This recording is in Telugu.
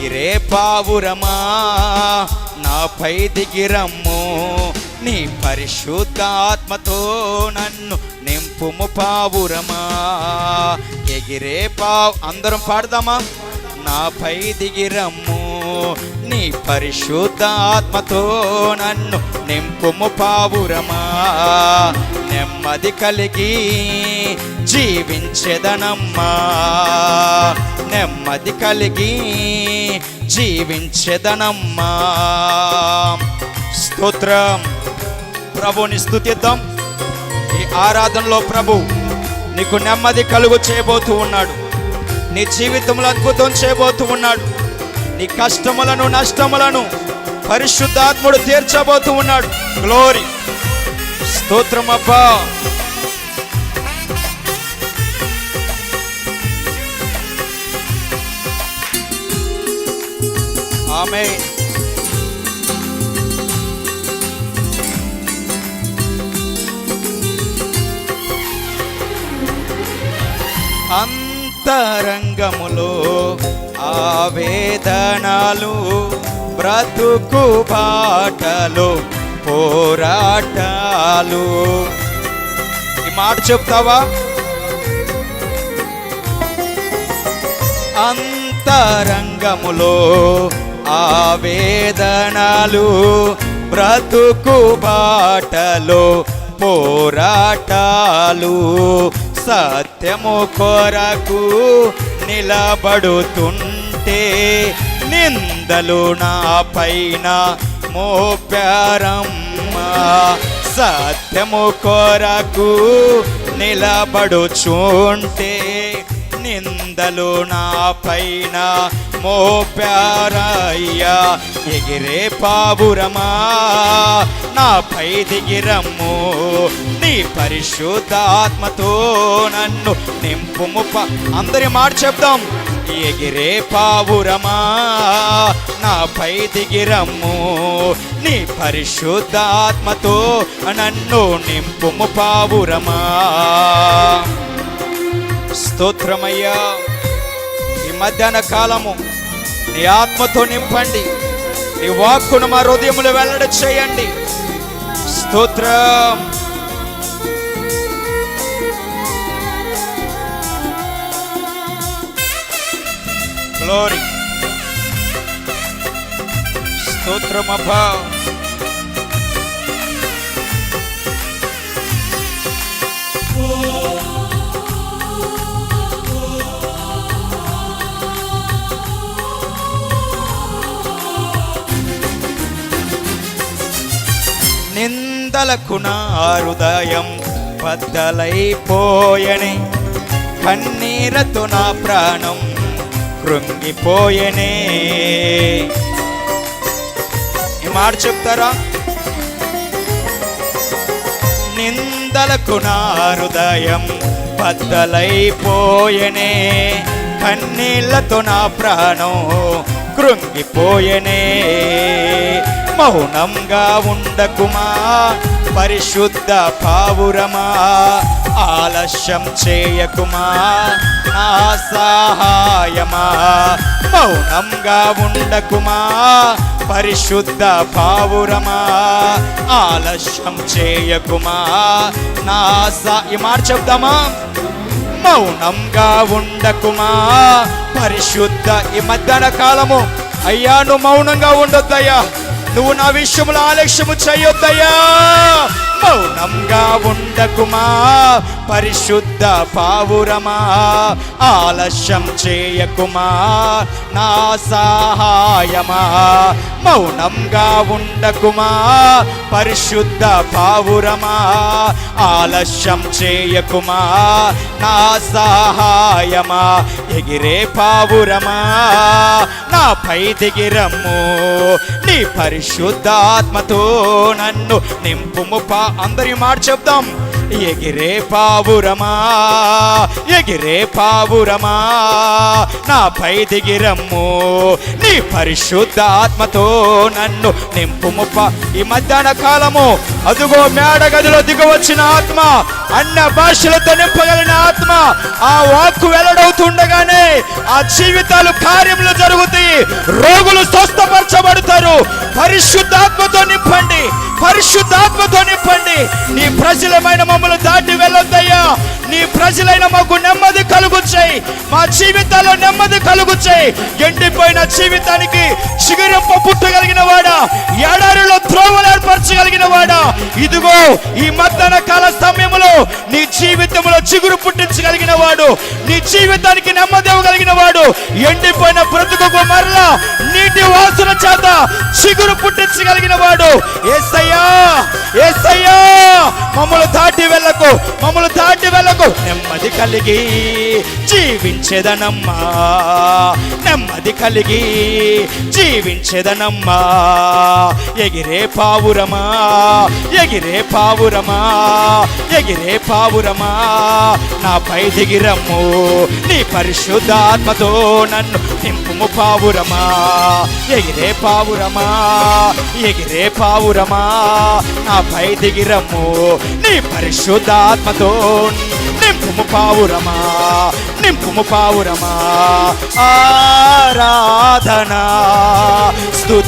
ఎగిరే పావురమా నాపై దిగిరమ్ము, నీ పరిశుద్ధాత్మతో నన్ను నింపుము పావురమా. ఎగిరే అందరం పాడదామా? నాపై దిగిరమ్ము, నీ పరిశుద్ధాత్మతో నన్ను నింపుము పావురమా. నెమ్మది కలిగి జీవించెదనమ్మా, నెమ్మది కలిగి జీవించెదనమ్మా. స్తోత్రం. ప్రభుని స్తుతిద్దాం. ఈ ఆరాధనలో ప్రభు నీకు నెమ్మది కలుగు చేయబోతూ ఉన్నాడు. నీ జీవితంలో అద్భుతం చేయబోతూ ఉన్నాడు. నీ కష్టములను నష్టములను పరిశుద్ధాత్ముడు తీర్చబోతూ ఉన్నాడు. గ్లోరీ. స్తోత్రం అబ్బా. ఆమేన్. అంతరంగములో ఆవేదనలు, బ్రతుకు బాటలు, పోరాటాలు. ఈ మాట చెప్తావా? అంతరంగములో ఆవేదనలు, బ్రతుకు బాటలు, పోరాటాలు, సత్యము కొరకు నిలబడుతుంటే నిందలు నా పైన మోపారమ్మా. సత్యము కొరకు నిలబడుచుంటే నిందలు నా పైన మోపారయ్యా. ఎగిరే పావురమా నాపై దిగిరమ్ము, నీ పరిశుద్ధాత్మతో నన్ను నింపుము. అందరి మాట చెప్దాం. ఎగిరే పావురమా నాపై దిగిరమ్ము, నీ పరిశుద్ధాత్మతో నన్ను నింపుము పావురమా. స్తోత్రమయ్యా. ఈ మధ్యాహ్న కాలము నీ ఆత్మతో నింపండి. నీ వాక్కును మా హృదయములు వెల్లడి చేయండి. స్తోత్రం. గ్లోరీ. స్తోత్రం అబ్బా. నిందలకు నా హృదయం బద్దలైపోయెనే, కన్నీరతో నా ప్రాణం కృంగిపోయెనే. ఈ మాట చెప్తారా? నిందలకు నా హృదయం బద్దలైపోయెనే, కన్నీళ్లతో నా ప్రాణం కృంగిపోయెనే. మౌనంగా ఉండకుమా పరిశుద్ధ పావురమా, ఆలస్యం చేయకుమా నా సహాయమా. మౌనంగా ఉండకుమా పరిశుద్ధ పావురమా, ఆలస్యం చేయకుమా నా ఈ మాట చెప్దామా? మౌనంగా ఉండకుమా పరిశుద్ధ. ఈ మధ్యాహ్న కాలము అయ్యా నువ్వు మౌనంగా ఉండొద్దయ్యా, నువ్వు నా విషయంలో ఆలస్యము చేయొద్దయ్యా. మౌనంగా ఉండకుమా పరిశుద్ధ పావురమా, ఆలస్యం చేయకుమా నా సహాయమా. మౌనంగా ఉండకుమా పరిశుద్ధ పావురమా, ఆలస్యం చేయకుమా నా సహాయమా. ఎగిరే పావురమా నాపై దిగిరమ్ము, నీ పరిశుద్ధాత్మతో నన్ను నింపుము. అందరి మాట చెప్దాం. ఎగిరే పావురమా, ఎగిరే పావురమా నాపై దిగిరమ్ము, నీ పరిశుద్ధాత్మతో నన్ను నింపుము. ఈ మధ్యాహ్న కాలము అదుగో మేడ గదిలో దిగవచ్చిన ఆత్మ, అన్న భాషలతో నింపగలిగిన ఆత్మ, ఆ వాక్కు వెల్లడవుతుండగానే ఆ జీవితాలు కార్యములు జరుగుతాయి. రోగులు స్వస్థపరచబడతారు. పరిశుద్ధాత్మతో నింపండి, పరిశుద్ధాత్మతో నింపండి. నీ ప్రజలమైన మమ్మల్ని దాటి వెళ్ళొద్దయ్యా. నీ ప్రజలైన మాకు నెమ్మది కలుగు చేయి, మా జీవితాల్లో నెమ్మది కలుగు చేయి. ఎండిపోయిన జీవితానికి చిగురింపు పుట్టగలిగిన వాడా, ఎడారిలో త్రోవలు ఏర్పరచగలిగిన వాడా, ఇదిగో ఈ మధ్యాహ్న కాల సమయంలో నీ జీవితంలో చిగురు పుట్టించగలిగిన వాడు, నీ జీవితానికి నెమ్మది ఇవ్వగలిగిన వాడు, ఎండిపోయిన బ్రతుకుకు మరలా నీటి వాసన చేత చిగురు పుట్టించగలిగిన వాడు యేసయ్యా. యేసయ్యా, మమ్మల్ని దాటి వెళ్ళకు, మమ్మల్ని దాటి వెళ్ళకు. నెమ్మది కలిగి జీవించేదనమ్మా, నెమ్మది కలిగి జీవించేదనమ్మా. ఎగిరే పావురమా, ఎగిరే పావురమా, ఎగిరే పావురమా, నాపై దిగిరమ్ము, నీ పరిశుద్ధాత్మతో నన్ను నింపుము పావురమా. ఎగిరే పావురమా, ఎగిరే పావురమా, నాపై దిగిరమ్ము, నీ పరిశుద్ధాత్మతో నింపుము పావురమా, నింపుము పావురమా. ఆరాధన స్తుతి